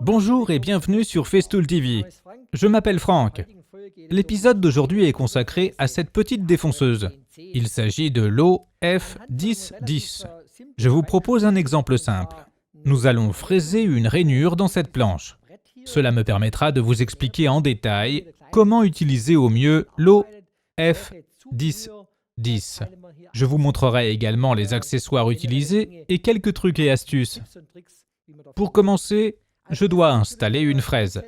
Bonjour et bienvenue sur Festool TV. Je m'appelle Franck. L'épisode d'aujourd'hui est consacré à cette petite défonceuse. Il s'agit de l'OF1010. Je vous propose un exemple simple. Nous allons fraiser une rainure dans cette planche. Cela me permettra de vous expliquer en détail comment utiliser au mieux l'OF1010. Je vous montrerai également les accessoires utilisés et quelques trucs et astuces. Pour commencer, je dois installer une fraise.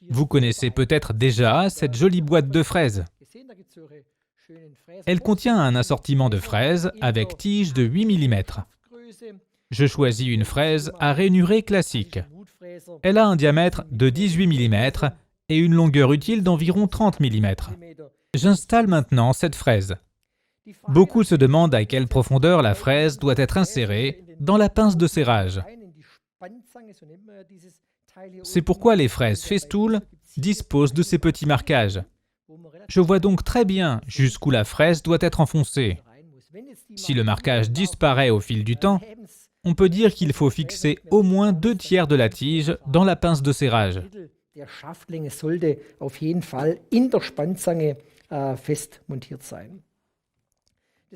Vous connaissez peut-être déjà cette jolie boîte de fraises. Elle contient un assortiment de fraises avec tige de 8 mm. Je choisis une fraise à rainurée classique. Elle a un diamètre de 18 mm et une longueur utile d'environ 30 mm. J'installe maintenant cette fraise. Beaucoup se demandent à quelle profondeur la fraise doit être insérée dans la pince de serrage. C'est pourquoi les fraises Festool disposent de ces petits marquages. Je vois donc très bien jusqu'où la fraise doit être enfoncée. Si le marquage disparaît au fil du temps, on peut dire qu'il faut fixer au moins 2/3 de la tige dans la pince de serrage.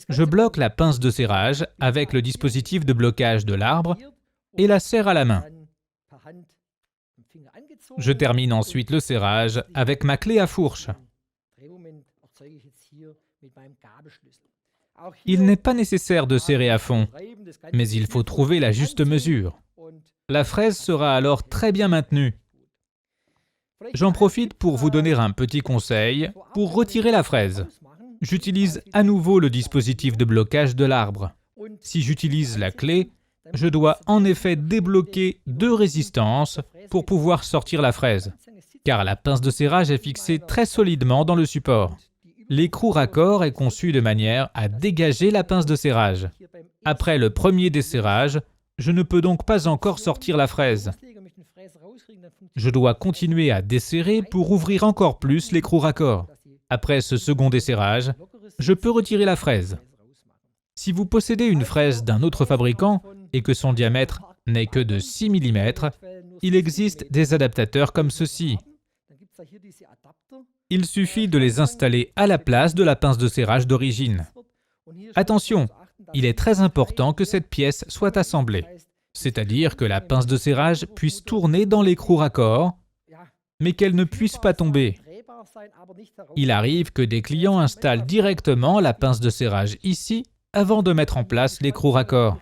Je bloque la pince de serrage avec le dispositif de blocage de l'arbre et la serre à la main. Je termine ensuite le serrage avec ma clé à fourche. Il n'est pas nécessaire de serrer à fond, mais il faut trouver la juste mesure. La fraise sera alors très bien maintenue. J'en profite pour vous donner un petit conseil pour retirer la fraise. J'utilise à nouveau le dispositif de blocage de l'arbre. Si j'utilise la clé, je dois en effet débloquer 2 résistances pour pouvoir sortir la fraise, car la pince de serrage est fixée très solidement dans le support. L'écrou raccord est conçu de manière à dégager la pince de serrage. Après le premier desserrage, je ne peux donc pas encore sortir la fraise. Je dois continuer à desserrer pour ouvrir encore plus l'écrou raccord. Après ce second desserrage, je peux retirer la fraise. Si vous possédez une fraise d'un autre fabricant et que son diamètre n'est que de 6 mm, il existe des adaptateurs comme ceci. Il suffit de les installer à la place de la pince de serrage d'origine. Attention, il est très important que cette pièce soit assemblée, c'est-à-dire que la pince de serrage puisse tourner dans l'écrou raccord, mais qu'elle ne puisse pas tomber. Il arrive que des clients installent directement la pince de serrage ici avant de mettre en place l'écrou raccord.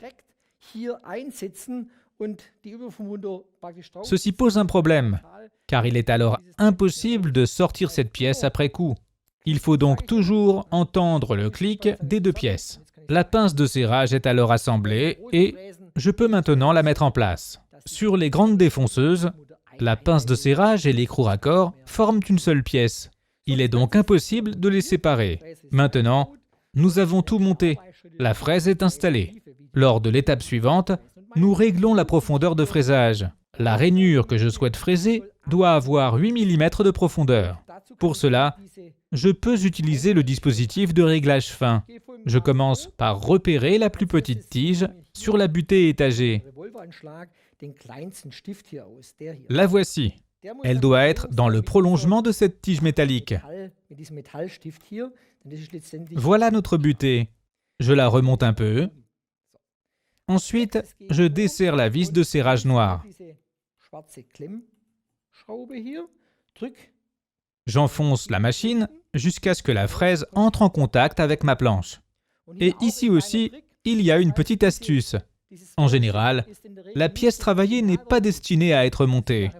Ceci pose un problème, car il est alors impossible de sortir cette pièce après coup. Il faut donc toujours entendre le clic des 2 pièces. La pince de serrage est alors assemblée et je peux maintenant la mettre en place. Sur les grandes défonceuses, la pince de serrage et l'écrou raccord forment une seule pièce. Il est donc impossible de les séparer. Maintenant, nous avons tout monté. La fraise est installée. Lors de l'étape suivante, nous réglons la profondeur de fraisage. La rainure que je souhaite fraiser doit avoir 8 mm de profondeur. Pour cela, je peux utiliser le dispositif de réglage fin. Je commence par repérer la plus petite tige sur la butée étagée. La voici. Elle doit être dans le prolongement de cette tige métallique. Voilà notre butée. Je la remonte un peu. Ensuite, je desserre la vis de serrage noire. J'enfonce la machine jusqu'à ce que la fraise entre en contact avec ma planche. Et ici aussi, il y a une petite astuce. En général, la pièce travaillée n'est pas destinée à être montée.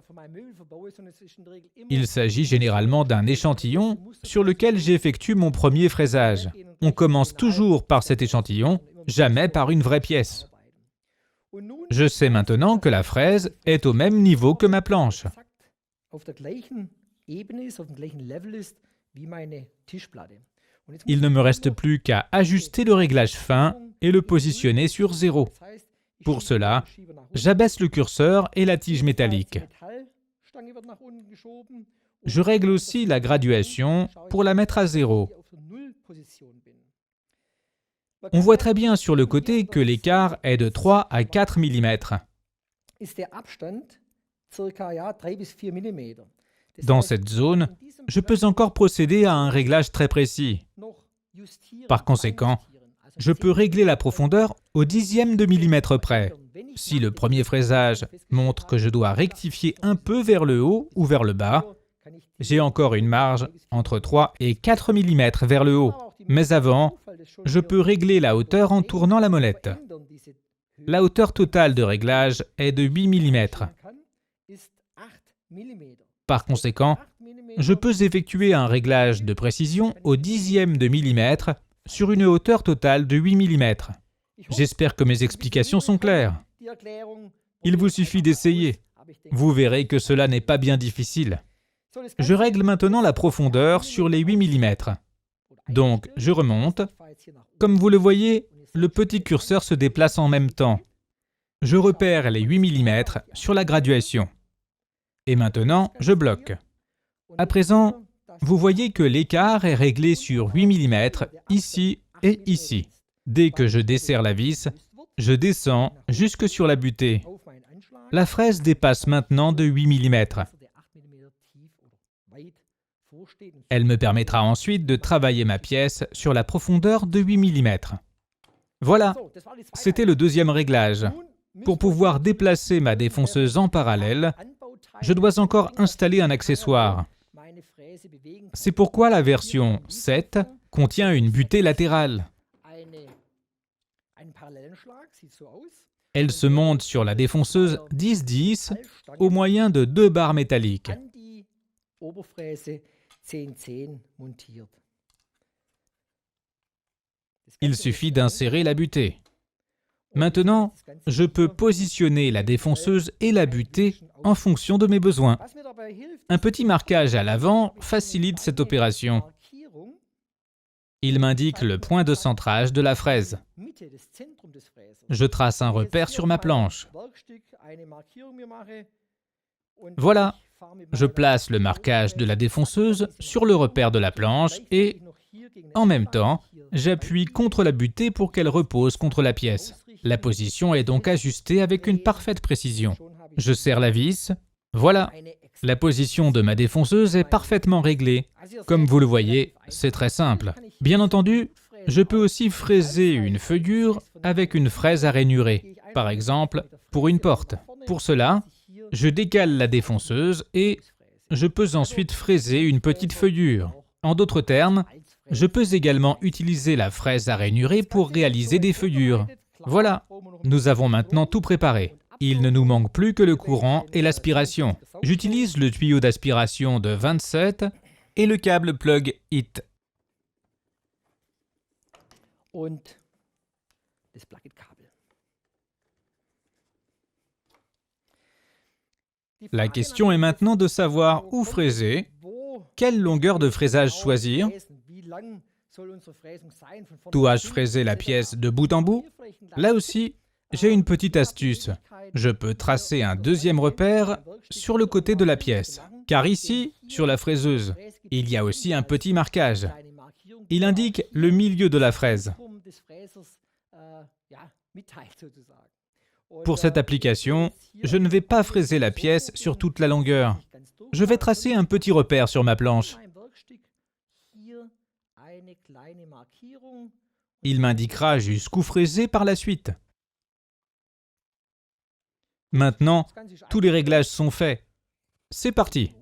Il s'agit généralement d'un échantillon sur lequel j'effectue mon premier fraisage. On commence toujours par cet échantillon, jamais par une vraie pièce. Je sais maintenant que la fraise est au même niveau que ma planche. Il ne me reste plus qu'à ajuster le réglage fin et le positionner sur 0. Pour cela, j'abaisse le curseur et la tige métallique. Je règle aussi la graduation pour la mettre à 0. On voit très bien sur le côté que l'écart est de 3 à 4 mm. Dans cette zone, je peux encore procéder à un réglage très précis. Par conséquent, je peux régler la profondeur au dixième de millimètre près. Si le premier fraisage montre que je dois rectifier un peu vers le haut ou vers le bas, j'ai encore une marge entre 3 et 4 mm vers le haut. Mais avant, je peux régler la hauteur en tournant la molette. La hauteur totale de réglage est de 8 mm. Par conséquent, je peux effectuer un réglage de précision au dixième de millimètre sur une hauteur totale de 8 mm. J'espère que mes explications sont claires. Il vous suffit d'essayer. Vous verrez que cela n'est pas bien difficile. Je règle maintenant la profondeur sur les 8 mm. Donc, je remonte. Comme vous le voyez, le petit curseur se déplace en même temps. Je repère les 8 mm sur la graduation. Et maintenant, je bloque. À présent, vous voyez que l'écart est réglé sur 8 mm ici et ici. Dès que je desserre la vis, je descends jusque sur la butée. La fraise dépasse maintenant de 8 mm. Elle me permettra ensuite de travailler ma pièce sur la profondeur de 8 mm. Voilà, c'était le deuxième réglage. Pour pouvoir déplacer ma défonceuse en parallèle, je dois encore installer un accessoire. C'est pourquoi la version 7 contient une butée latérale. Elle se monte sur la défonceuse 10-10 au moyen de 2 barres métalliques. Il suffit d'insérer la butée. Maintenant, je peux positionner la défonceuse et la butée en fonction de mes besoins. Un petit marquage à l'avant facilite cette opération. Il m'indique le point de centrage de la fraise. Je trace un repère sur ma planche. Voilà, je place le marquage de la défonceuse sur le repère de la planche et, en même temps, j'appuie contre la butée pour qu'elle repose contre la pièce. La position est donc ajustée avec une parfaite précision. Je serre la vis. Voilà, la position de ma défonceuse est parfaitement réglée. Comme vous le voyez, c'est très simple. Bien entendu, je peux aussi fraiser une feuillure avec une fraise à rainurée, par exemple pour une porte. Pour cela, je décale la défonceuse et je peux ensuite fraiser une petite feuillure. En d'autres termes, je peux également utiliser la fraise à rainurée pour réaliser des feuillures. Voilà, nous avons maintenant tout préparé. Il ne nous manque plus que le courant et l'aspiration. J'utilise le tuyau d'aspiration de 27 et le câble plug HIT. La question est maintenant de savoir où fraiser, quelle longueur de fraisage choisir. Dois-je fraiser la pièce de bout en bout? Là aussi, j'ai une petite astuce. Je peux tracer un deuxième repère sur le côté de la pièce. Car ici, sur la fraiseuse, il y a aussi un petit marquage. Il indique le milieu de la fraise. Pour cette application, je ne vais pas fraiser la pièce sur toute la longueur. Je vais tracer un petit repère sur ma planche. Il m'indiquera jusqu'où fraiser par la suite. Maintenant, tous les réglages sont faits. C'est parti!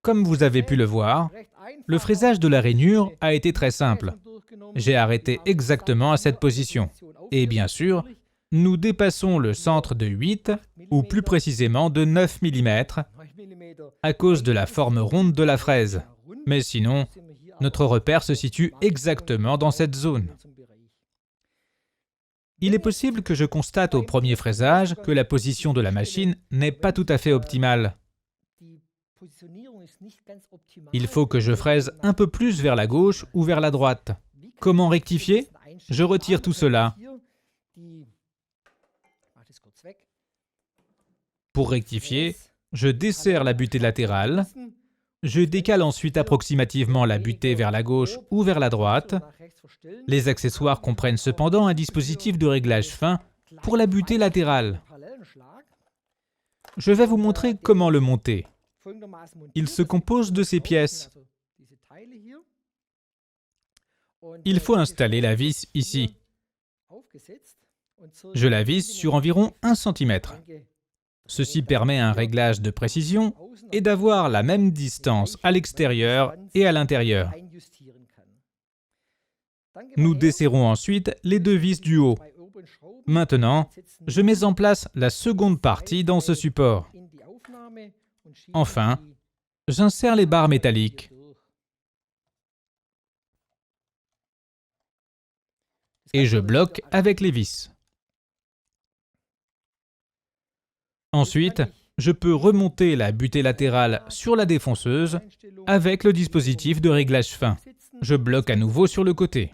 Comme vous avez pu le voir, le fraisage de la rainure a été très simple. J'ai arrêté exactement à cette position. Et bien sûr, nous dépassons le centre de 8, ou plus précisément de 9 mm, à cause de la forme ronde de la fraise. Mais sinon, notre repère se situe exactement dans cette zone. Il est possible que je constate au premier fraisage que la position de la machine n'est pas tout à fait optimale. Il faut que je fraise un peu plus vers la gauche ou vers la droite. Comment rectifier? Je retire tout cela. Pour rectifier, je desserre la butée latérale. Je décale ensuite approximativement la butée vers la gauche ou vers la droite. Les accessoires comprennent cependant un dispositif de réglage fin pour la butée latérale. Je vais vous montrer comment le monter. Il se compose de ces pièces. Il faut installer la vis ici. Je la visse sur environ 1 cm. Ceci permet un réglage de précision et d'avoir la même distance à l'extérieur et à l'intérieur. Nous desserrons ensuite les 2 vis du haut. Maintenant, je mets en place la seconde partie dans ce support. Enfin, j'insère les barres métalliques. Et je bloque avec les vis. Ensuite, je peux remonter la butée latérale sur la défonceuse avec le dispositif de réglage fin. Je bloque à nouveau sur le côté.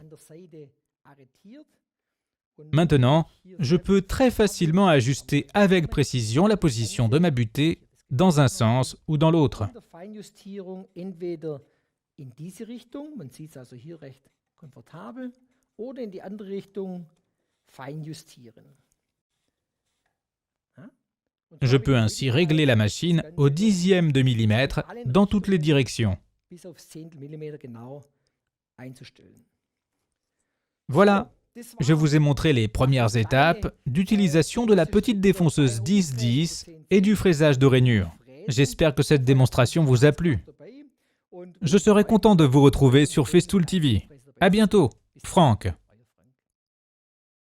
Maintenant, je peux très facilement ajuster avec précision la position de ma butée dans un sens ou dans l'autre. Je peux ainsi régler la machine au dixième de millimètre dans toutes les directions. Voilà, je vous ai montré les premières étapes d'utilisation de la petite défonceuse 10-10 et du fraisage de rainures. J'espère que cette démonstration vous a plu. Je serai content de vous retrouver sur Festool TV. À bientôt, Franck.